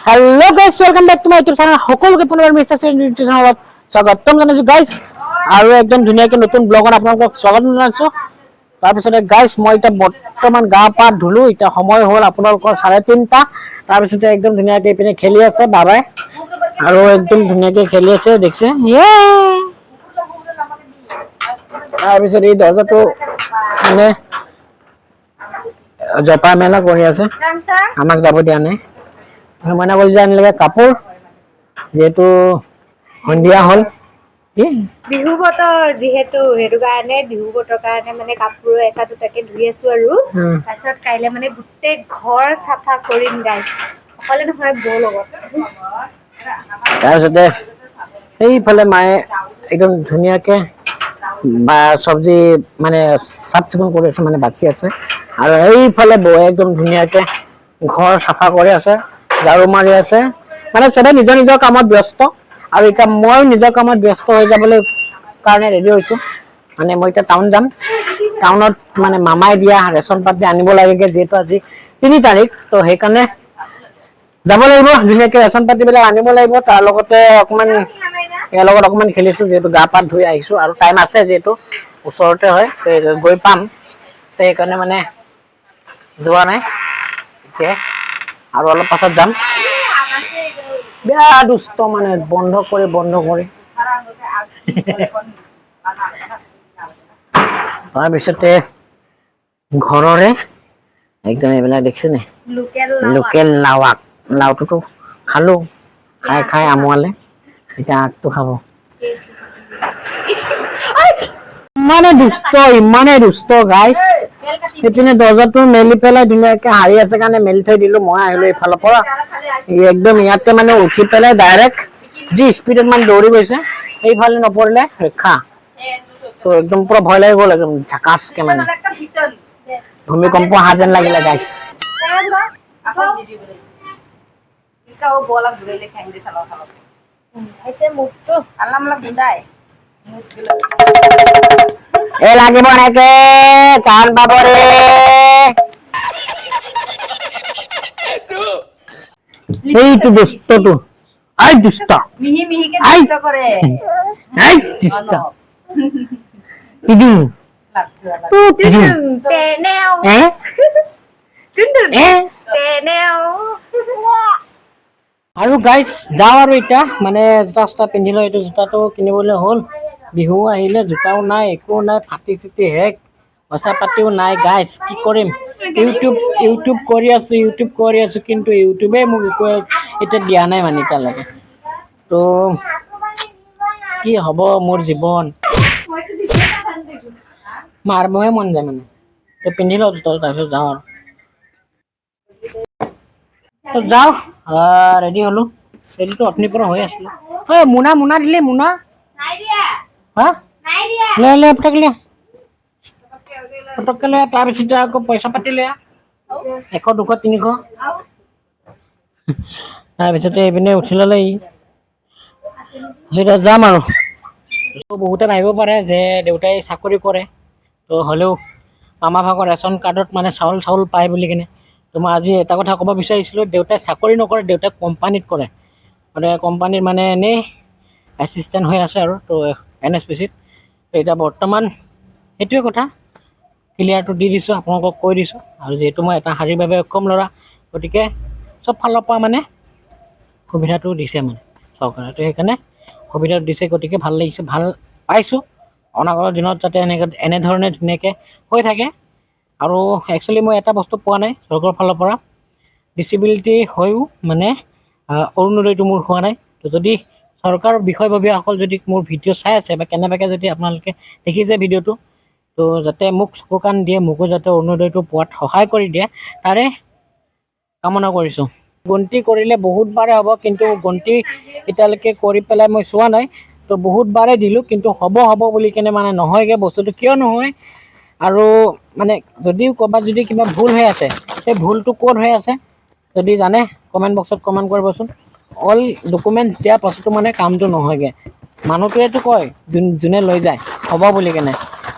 Hello guys, welcome back to my YouTube channel. সকলোকে পুনৰ mister YouTube চেনেলত স্বাগতম জনাইছো guys। আৰু একদম ধুনীয়াকৈ নতুন ব্লগত আপোনালোকক স্বাগত জনাইছো। তাৰপিছতে guys মই এটা বৰ্তমান গা পা ধুলো, এটা সময় হ'ল আপোনালোকৰ 3:30। তাৰপিছতে একদম ধুনীয়াকৈ ইপিনে খেলি আছে বাবাই, আৰু একদম ধুনীয়াকৈ খেলি আছে দেখছে। তাৰপিছত এই দৰ্জাটো মানে জপা মেলা কৰি আছে, আমাক যাব দিয়া নাই। মানে কল যে আনিলে কাপোৰ, যেহেতু সন্ধিয়া হ'ল বিহু বতৰ যেহেতু সেইটো কাৰণে বিহু বতৰ কাৰণে মানে কাপোৰ এটা দুটাকে ধুই আছো আৰু তাৰপিছত কাইলে মানে গোটেই ঘৰ চাফা কৰিম গাইছ, অকলে নহয় বৌ লগত। তাৰপিছতে সেইফালে মায়ে একদম ধুনীয়াকে চব্জি মানে চাফ চিকুণ কৰি আছে, মানে বাচি আছে। আৰু এইফালে বৌয়ে একদম ধুনীয়াকে ঘৰ চাফা কৰি আছে, ঝাৰু মাৰি আছে। মানে সবে নিজৰ নিজৰ কামত ব্যস্ত, আৰু এতিয়া মই নিজৰ কামত ব্যস্ত হৈ যাবলৈ কাৰণে ৰেডি হৈছো। মানে মই এতিয়া টাউন যাম, টাউনত মানে মামাই দিয়া ৰেচন পাতি আনিব লাগে, যিহেতু আজি 3 তাৰিখ। তো সেইকাৰণে যাব লাগিব, ধুনীয়াকে ৰেচন পাতি বিলাক আনিব লাগিব। তাৰ লগতে অকমান ইয়াৰ লগত অকমান খেলিছো, যিহেতু গা পা ধুই আহিছো আৰু টাইম আছে, যিহেতু ওচৰতে হয় গৈ পাম। তো সেইকাৰণে মানে যোৱা নাই এতিয়া, আৰু অলপ পাছত যাম। বেয়া দুষ্ট মানে বন্ধ কৰি তাৰপিছতে ঘৰৰে একদম এইবিলাক দেখিছে নে, লোকেল লাওটোতো খালো, খাই আমুৱালে, এতিয়া আগটো খাব। ইমানে দুষ্ট গাইছ। সেইপিনে দৰ্জাটো মেলি পেলাই ধুনীয়াকে হাৰি আছে কাৰণে মেলি থৈ দিলো। মই আহিলো এইফালৰ পৰা, একদম ইয়াতে মানে উঠি পেলাই ডাইৰেক্ট যি স্পীডত মানে দৌৰি গৈছে, সেইফালে নপৰিলে ৰক্ষা। তো একদম পুৰা ভয় লাগি গ'ল, একদম ঝাকাচকে মানে ভূমিকম্প অহা যেন লাগিলে গাইছ। এ লাগিব এনেকে কাণ পাবৰে। এইটো দুষ্টটো, আই দুষ্ট, মিহি মিহিকে আই দুষ্ট কৰে। আই দুষ্ট ইদু আৰু গাইছ যাওঁ আৰু এতিয়া মানে জোতা পিন্ধিলো। এইটো জোতাটো কিনিবলৈ হ'ল, বিহু আহিলে জোতাও নাই, একো নাই, ফাটি চিটি শেষ, পইচা পাতিও নাই গাইছ। কি কৰিম, ইউটিউব কৰি আছো, কিন্তু ইউটিউবে মোক একো এতিয়া দিয়া নাই মানে এতিয়ালৈকে। তো কি হ'ব মোৰ জীৱন, মাৰিবহে মন যায় মানে। তো পিন্ধি লওঁ জোতাটো, তাৰপিছত যাওঁ আৰু যাওঁ। ৰেডি হলো, ৰেডিটো অথনিৰ পৰা হৈ আছিলো। মোনা দিলে, মোনা লৈ পটককে লৈ। তাৰপিছতে আকৌ পইচা পাতি লৈ 100 200 300। তাৰপিছতে এইপিনে উঠি ললে এতিয়া যাম আৰু। বহুতে ভাবিব পাৰে যে দেউতাই চাকৰি কৰে, তো হ'লেও আমাৰ ভাগৰ ৰেচন কাৰ্ডত মানে চাউল পায় বুলি কিনে। তো মই আজি এটা কথা ক'ব বিচাৰিছিলোঁ, দেউতাই চাকৰি নকৰে, দেউতাই কোম্পানীত কৰে। মানে কোম্পানীৰ মানে এনেই এছিষ্টেণ্ট হৈ আছে আৰু, তো NSPCত। এতিয়া বৰ্তমান সেইটোৱে কথা ক্লিয়াৰটো দি দিছোঁ, আপোনালোকক কৈ দিছোঁ। আৰু যিহেতু মই এটা শাৰীৰ বাবে অক্ষম ল'ৰা, গতিকে চব ফালৰ পৰা মানে সুবিধাটো দিছে মানে চৰকাৰে। তো সেইকাৰণে সুবিধাটো দিছে, গতিকে ভাল লাগিছে, ভাল পাইছোঁ। অনাগত দিনত যাতে এনেধৰণে ধুনীয়াকৈ হৈ থাকে। আৰু একচুৱেলি মই এটা বস্তু পোৱা নাই চৰকাৰৰ ফালৰ পৰা, ডিচেবিলিটি হৈও মানে অৰুণোদয়টো মোৰ হোৱা নাই। তো যদি চৰকাৰৰ বিষয়ববীয়াসকল যদি মোৰ ভিডিঅ' চাই আছে বা কেনেবাকৈ যদি আপোনালোকে দেখিছে ভিডিঅ'টো, তো যাতে মোক চকু কাণ দিয়ে, মোকো যাতে অৰুণোদয়টো পোৱাত সহায় কৰি দিয়ে, তাৰে কামনা কৰিছোঁ। গন্তি কৰিলে বহুতবাৰে হ'ব, কিন্তু গন্তি এতিয়ালৈকে কৰি পেলাই মই চোৱা নাই। তো বহুতবাৰে দিলোঁ, কিন্তু হ'ব বুলি কেনে মানে নহয়গৈ বস্তুটো। কিয় নহয়, আৰু মানে যদিও ক'ৰবাত যদি কিবা ভুল হৈ আছে, সেই ভুলটো ক'ত হৈ আছে যদি জানে কমেণ্ট বক্সত কমেণ্ট কৰিবচোন। অল ডকুমেণ্ট দিয়াৰ পাছতো মানে কামটো নহয়গৈ। মানুহটোৱেতো কয়, যোনে লৈ যায় হ'ব বুলি কেনে,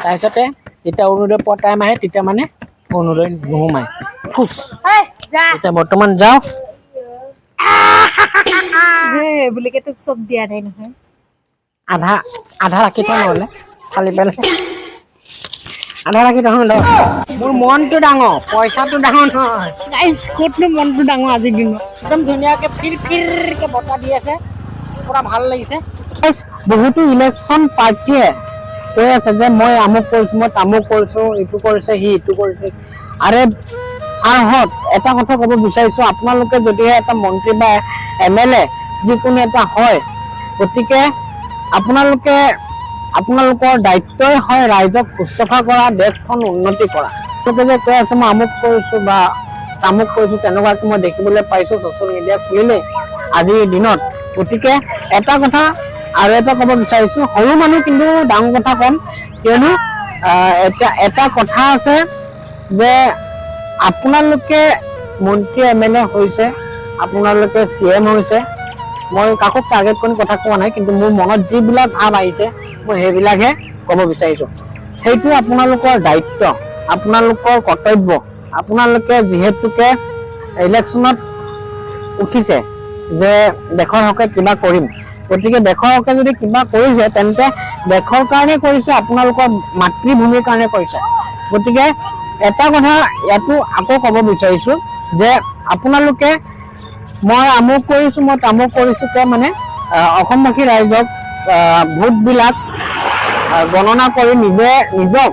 তাৰপিছতে যেতিয়া অৰুণোদয় পোৱাৰ টাইম আহে তেতিয়া মানে অৰুণোদয় নোসোমায়। এতিয়া বৰ্তমান যাওঁ। হে বুলিকে তোক চব দিয়া নাই নহয় আধা আধা ৰাখি থওঁ নহ'লে খালি পেলাই আধা ৰাখি থওঁ ন মোৰ মনটো ডাঙৰ পইচাটো ডাঙৰ নহয় গাইছ ক'তনো মনটো ডাঙৰ আজিৰ দিনত একদম ধুনীয়াকৈ ফিৰকে বতাহ দি আছে পুৰা ভাল লাগিছে বহুতো ইলেকশ্যন পাৰ্টীয়ে কৈ আছে যে মই আমুক কৰিছোঁ মই তামুক কৰিছোঁ ইটো কৰিছে সি ইটো কৰিছে আৰে ছাৰহঁত এটা কথা ক'ব বিচাৰিছোঁ আপোনালোকে যদিহে এটা মন্ত্ৰী বা MLA যিকোনো এটা হয় গতিকে আপোনালোকৰ দায়িত্বই হয় ৰাইজক শুশ্ৰূষা কৰা দেশখন উন্নতি কৰা তেওঁলোকে যে কৈ আছে মই আমুক কৰিছোঁ বা তামুক কৰিছোঁ তেনেকুৱাকে মই দেখিবলৈ পাইছোঁ ছ'চিয়েল মিডিয়া খুলিলে আজিৰ দিনত গতিকে এটা কথা আৰু এটা ক'ব বিচাৰিছোঁ সৰু মানুহ কিন্তু ডাঙৰ কথা ক'ম কিয়নো এটা কথা আছে যে আপোনালোকে মন্ত্ৰী MLA হৈছে আপোনালোকে CM হৈছে মই কাকো টাৰ্গেট কৰি কথা কোৱা নাই কিন্তু মোৰ মনত যিবিলাক ভাৱ আহিছে মই সেইবিলাকহে ক'ব বিচাৰিছোঁ সেইটো আপোনালোকৰ দায়িত্ব আপোনালোকৰ কৰ্তব্য আপোনালোকে যিহেতুকে ইলেকশ্যনত উঠিছে যে দেশৰ হকে কিবা কৰিম গতিকে দেশৰ হকে যদি কিবা কৰিছে তেন্তে দেশৰ কাৰণে কৰিছে আপোনালোকৰ মাতৃভূমিৰ কাৰণে কৰিছে গতিকে এটা কথা ইয়াতো আকৌ ক'ব বিচাৰিছোঁ যে আপোনালোকে মই আমুক কৰিছোঁ মই তামুক কৰিছোঁ তে মানে অসমবাসী ৰাইজক ভোটবিলাক গণনা কৰি নিজক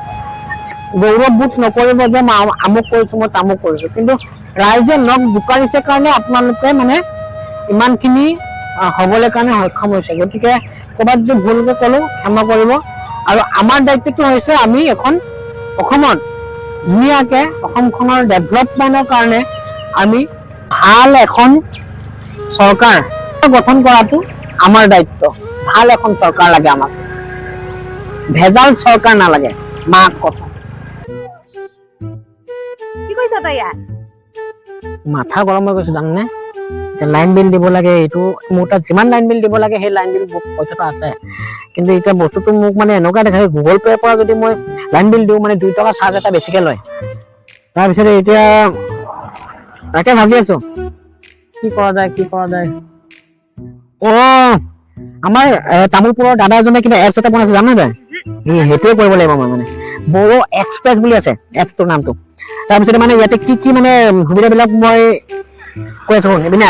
গৌৰৱবোধ নকৰিব যে মই আমুক কৰিছোঁ মই তামুক কৰিছোঁ কিন্তু ৰাইজে নখ জোকাৰিছে কাৰণে আপোনালোকে মানে ইমানখিনি হ'বলৈ কাৰণে সক্ষম হৈছে গতিকে ক'ৰবাত যদি ভুলকৈ ক'লোঁ ক্ষমা কৰিব আৰু আমাৰ দায়িত্বটো হৈছে আমি এখন অসমত ধুনীয়াকৈ অসমখনৰ ডেভেলপমেণ্টৰ কাৰণে আমি ভাল এখন চৰকাৰ গঠন কৰাটো আমাৰ দায়িত্ব ভাল এখন চৰকাৰ লাগে আমাক ভেজাল চৰকাৰ নালাগে মাক কথা কি কৈছ তই ইয়াত মাথা গৰম হৈ গৈছে জাননে লাইন বিল দিব লাগে এইটো মোৰ তাত যিমান লাইন বিল দিব লাগে সেই লাইন বিল পইচাটো আছে কিন্তু এতিয়া বস্তুটো মোক মানে এনেকুৱা দেখায় গুগল পে'ৰ পৰা যদি মই লাইন বিল দিওঁ মানে 2 টকা চাৰ্জ এটা বেছিকৈ লয় তাৰপিছতে এতিয়া তাকে ভাবি আছোঁ কি কৰা যায় আমাৰ তামোলপুৰৰ দাদা এজনে কিবা এপছ এটা বনাইছে জানো তই সেইটোৱে কৰিব লাগিব মই মানে বড়ো এক্সপ্ৰেছ বুলি আছে এপটোৰ নামটো তাৰপিছতে মানে ইয়াতে কি মানে সুবিধাবিলাক মই কৈ আছোঁ এইপিনে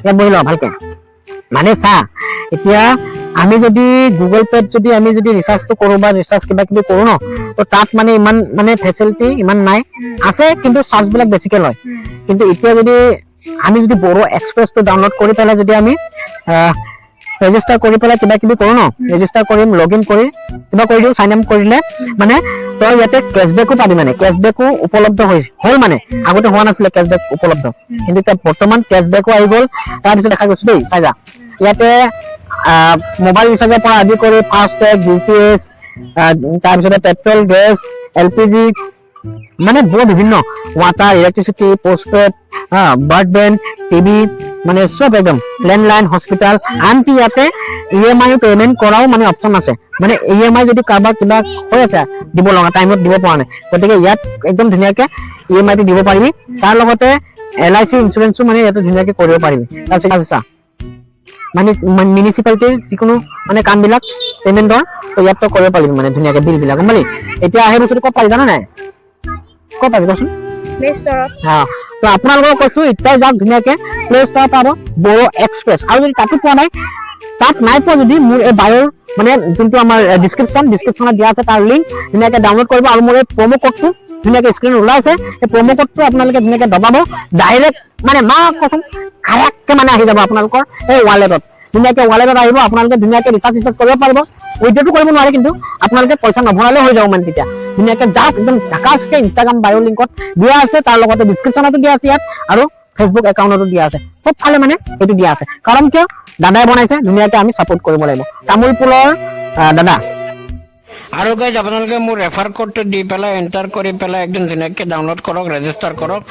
ইয়াত বহি লওঁ ভালকৈ মানে চা এতিয়া আমি যদি গুগল পে'ত যদি আমি যদি ৰিচাৰ্জটো কৰোঁ বা ৰিচাৰ্জ কিবা কিবি কৰোঁ ন তো তাত মানে ইমান মানে ফেচিলিটি ইমান নাই আছে কিন্তু চাৰ্জবিলাক বেছিকৈ লয় কিন্তু এতিয়া যদি আমি যদি বড়ো এক্সপ্ৰেছটো ডাউনলোড কৰি পেলাই যদি আমি ৰেজিষ্টাৰ কৰি পেলাই কিবা কিবি কৰোঁ ন ৰেজিষ্টাৰ কৰিম লগ ইন কৰি কিবা কৰি দিওঁ চাইন আপ কৰিলে মানে তই ইয়াতে কেছবেকো পাবি মানে কেছবেকো উপলব্ধ হ'ল মানে আগতে হোৱা নাছিলে কেছবেক উপলব্ধ কিন্তু এতিয়া বৰ্তমান কেছবেকো আহি গ'ল তাৰপিছত দেখা গৈছে দেই চাই যা ইয়াতে মোবাইল ৰিচাৰ্জৰ পৰা আদি কৰি ফাষ্টেগ UPS তাৰপিছতে পেট্ৰল গেছ LPG মানে বহুত বিভিন্ন water electricity postpaid broadband TV মানে সব একদম ল্যান্ডলাইন হসপিটাল আনকি ইয়াতে EMI পেমেন্ট কৰাও মানে অপশন আছে মানে EMI যদি কাৰোবাৰ কিবা হৈ আছে দিব লগা টাইমত দিব পৰা নাই গতিকে ইয়াত একদম ধুনীয়াকৈ EMI টো দিব পাৰিবি তাৰ লগতে LIC ইন্সুৰেন্সও মানে ইয়াতে ধুনীয়াকৈ কৰিব পাৰিবি তাৰপিছত আছে মানে মিউনিচিপালিটিৰ যিকোনো মানে কামবিলাক পেমেন্টৰ তো ইয়াত কৰিব পাৰিবি মানে ধুনীয়াকৈ বিলবিলাক গম পালি এতিয়া আহে বস্তুটো ক'ত পাৰি জানো নাই ক'ত পাবি কচোন প্লে ষ্টৰত তো আপোনালোকক কৈছোঁ এতিয়া যাওক ধুনীয়াকৈ প্লে ষ্টৰ পাব বড়ো এক্সপ্ৰেছ আৰু যদি তাতো পোৱা নাই তাত নাই পোৱা যদি মোৰ এই বায়'ৰ মানে যোনটো আমাৰ ডিছক্ৰিপশ্যনত দিয়া আছে তাৰ লিংক ধুনীয়াকৈ ডাউনলোড কৰিব আৰু মোৰ এই প্ৰ'মো কোডটো ধুনীয়াকৈ স্ক্ৰীন ওলাইছে এই প্ৰ'মো কোডটো আপোনালোকে ধুনীয়াকৈ দবাব ডাইৰেক্ট মানে কচোন খাৰাককৈ মানে আহি যাব আপোনালোকৰ এই ৱালেটত ধুনীয়াকৈ ৱালেটত আহিব আপোনালোকে ধুনীয়াকৈ ৰিচাৰ্জ কৰিব পাৰিব উইড্ৰটো কৰিব নোৱাৰে কিন্তু আপোনালোকে পইচা নভৰালেও হৈ যাব মানে তেতিয়া ধুনীয়াকৈ যাওক একদম ঝাকাচকৈ ইনষ্টাগ্ৰাম বায়'ৰ লিংকত দিয়া আছে তাৰ লগতে ডিছক্ৰিপশ্যনতো দিয়া আছে ইয়াত আৰু ফেচবুক একাউণ্টতো দিয়া আছে চবফালে মানে এইটো দিয়া আছে কাৰণ কিয় দাদাই বনাইছে ধুনীয়াকৈ আমি ছাপোৰ্ট কৰিব লাগিব তামোলপুৰৰ দাদা আৰু গাইজ আপোনালোকে মোৰ ৰেফাৰ কোডটো দি পেলাই এণ্টাৰ কৰি পেলাই একদম ধুনীয়াকৈ ডাউনলোড কৰক ৰেজিষ্টাৰ কৰক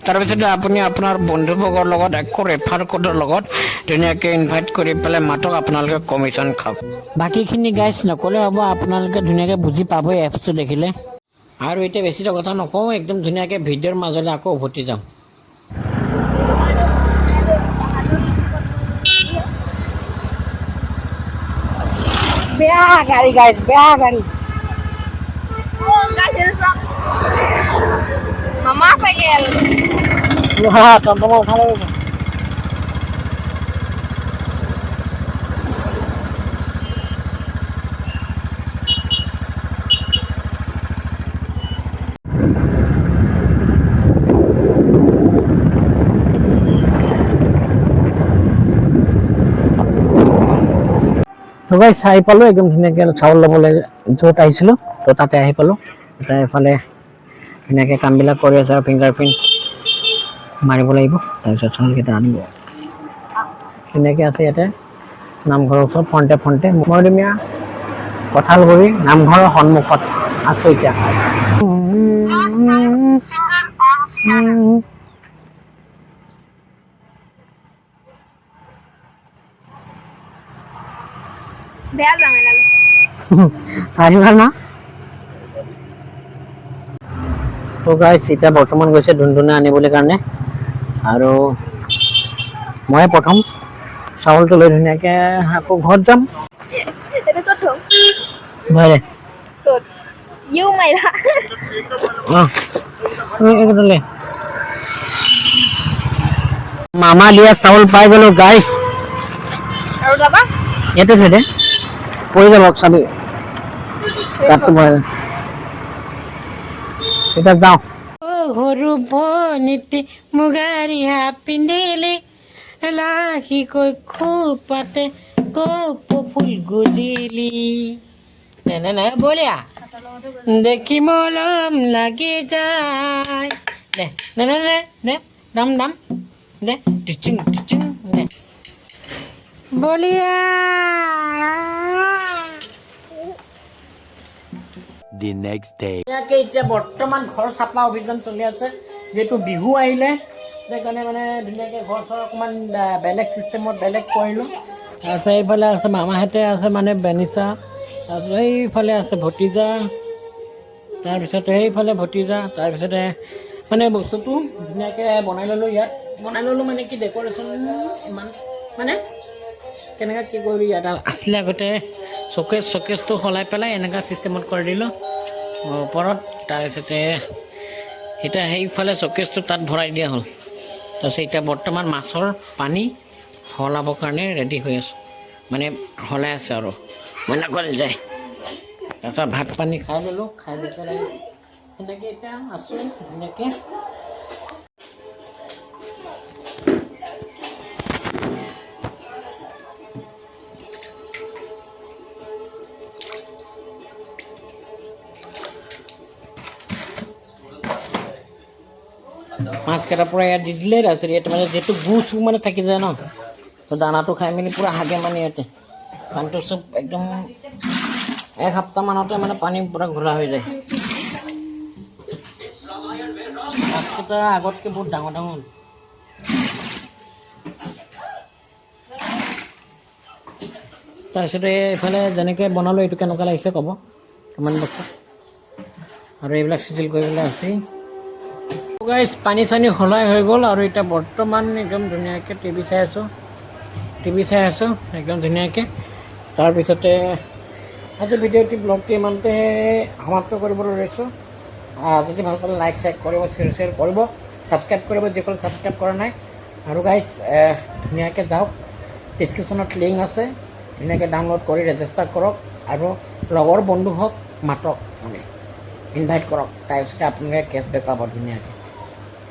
তাৰপিছতে আপুনি আপোনাৰ বন্ধুবৰ্গৰ লগত একো ৰেফাৰ কোডৰ লগত ধুনীয়াকৈ ইনভাইট কৰি পেলাই মাতক আপোনালোকে কমিশ্যন খাওক বাকীখিনি গাইজ নক'লে হ'ব আপোনালোকে ধুনীয়াকৈ বুজি পাবই এপছটো দেখিলে আৰু এতিয়া বেছি কথা নকওঁ একদম ধুনীয়াকৈ ভিডিঅ'ৰ মাজলৈ আকৌ উভতি যাওঁ বেয়া গাড়ী গাইছ বেয়া গাড়ী মামা চাইকেল টমটমৰ উঠালে গৈছে তো গাইছ আহি পালোঁ একদম ধুনীয়াকৈ চাউল ল'বলৈ য'ত আহিছিলোঁ তো তাতে আহি পালোঁ তাতে এফালে ধুনীয়াকৈ কামবিলাক কৰি আছে আৰু ফিংগাৰপ্ৰিণ্ট মাৰিব লাগিব তাৰপিছত চাউলকেইটা আনিব ধুনীয়াকৈ আছে ইয়াতে নামঘৰৰ ওচৰত ফ্ৰণ্টে মৰমীয়া কঁঠালগুৰি নামঘৰৰ সন্মুখত আছোঁ এতিয়া বেয়া জামেলা চাৰি ভাল না তো গাইছ এতিয়া বৰ্তমান গৈছে ধুনধুনে আনিবলৈ কাৰণে আৰু মই প্ৰথম চাউলটো লৈ ধুনীয়াকৈ আকৌ ঘৰত যাম এইটো ক'ত থম ভালে ক'ত ইউ মাইৰা অঁ এইকেইটালে মামা দিয়া চাউল পাই গ'লোঁ গাইছ আৰু দাবা ইয়াতে থৈ দে পৰি যাব চাবি তাতটো মই এতিয়া যাওঁ সৰু ভনীতি মুগাৰিয়া পিন্ধিলি লাহিকৈ খোপাতে কপৌ ফুল গুজিলি নাই বলিয়া দেখি মলম লাগি যায় দে দে দাম দে টিচিং দে বলিয়া The next day. ইয়াকে এতিয়া বৰ্তমান ঘৰ চাফা অভিযান চলি আছে যিহেতু বিহু আহিলে সেইকাৰণে মানে ধুনীয়াকৈ ঘৰ চৰ অকণমান বেলেগ চিষ্টেমত বেলেগ কৰিলোঁ তাৰপিছত এইফালে আছে মামাহঁতে আছে মানে বেনিচা তাৰপিছত এইফালে আছে ভতিজা তাৰপিছতে সেইফালে ভতিজা তাৰপিছতে মানে বস্তুটো ধুনীয়াকৈ বনাই ল'লোঁ ইয়াত বনাই ল'লোঁ মানে কি ডেক'ৰেশ্যন ইমান মানে কেনেকৈ কি কৰিলোঁ ইয়াত আছিলে আগতে চকেজটো সলাই পেলাই এনেকুৱা চিষ্টেমত কৰি দিলোঁ ওপৰত তাৰপিছতে এতিয়া সেইফালে চকেজটো তাত ভৰাই দিয়া হ'ল তাৰপিছত এতিয়া বৰ্তমান মাছৰ পানী সলাবৰ কাৰণে ৰেডি হৈ আছোঁ মানে সলাই আছে আৰু মইনা কৰি যায় তাৰপিছত ভাত পানী খাই ল'লোঁ খাই লৈ পেলাই সেনেকৈ এতিয়া আছোঁ ধুনীয়াকৈ মাছকেইটা পূৰা ইয়াত দি দিলে তাৰপিছত ইয়াত মানে যিহেতু গু চু মানে থাকি যায় ন তো দানাটো খাই মেলি পূৰা হাগে মানে ইয়াতে পানীটো চব একদম এসপ্তাহমানতে মানে পানী পূৰা ঘোলা হৈ যায় মাছকেইটা আগতকৈ বহুত ডাঙৰ হ'ল তাৰপিছতে এইফালে যেনেকৈ বনালোঁ এইটো কেনেকুৱা লাগিছে ক'ব কমেণ্ট বক্সত আৰু এইবিলাক চিজিল কৰিবলৈ আছেই গাইছ পানী চানী সলাই হৈ গ'ল আৰু এতিয়া বৰ্তমান একদম ধুনীয়াকৈ টিভি চাই আছোঁ একদম ধুনীয়াকৈ তাৰপিছতে আজি ভিডিঅ'টি ব্লগটি ইমানতে সমাপ্ত কৰিবলৈ লৈছোঁ যদি ভাল পালে লাইক চাইক কৰিব শ্বেয়াৰ কৰিব ছাবস্ক্ৰাইব কৰিব যিসকলে ছাবস্ক্ৰাইব কৰা নাই আৰু গাইছ ধুনীয়াকৈ যাওক ডিছক্ৰিপশ্যনত লিংক আছে ধুনীয়াকৈ ডাউনলোড কৰি ৰেজিষ্টাৰ কৰক আৰু লগৰ বন্ধু হওক মাতক মানে ইনভাইট কৰক তাৰপিছতে আপোনালোকে কেছবেক পাব ধুনীয়াকৈ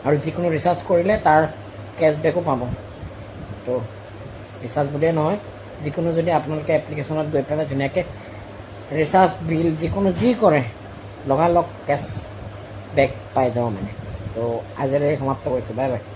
আৰু যিকোনো ৰিচাৰ্জ কৰিলে তাৰ কেছবেকো পাব তো ৰিচাৰ্জ বুলিয়ে নহয় যিকোনো যদি আপোনালোকে এপ্লিকেশ্যনত গৈ পেলাই ধুনীয়াকৈ ৰিচাৰ্জ বিল যিকোনো যি কৰে লগালগ কেছবেক পাই যাওঁ মানে তো আজিলৈ সমাপ্ত কৰিছোঁ বাই বাই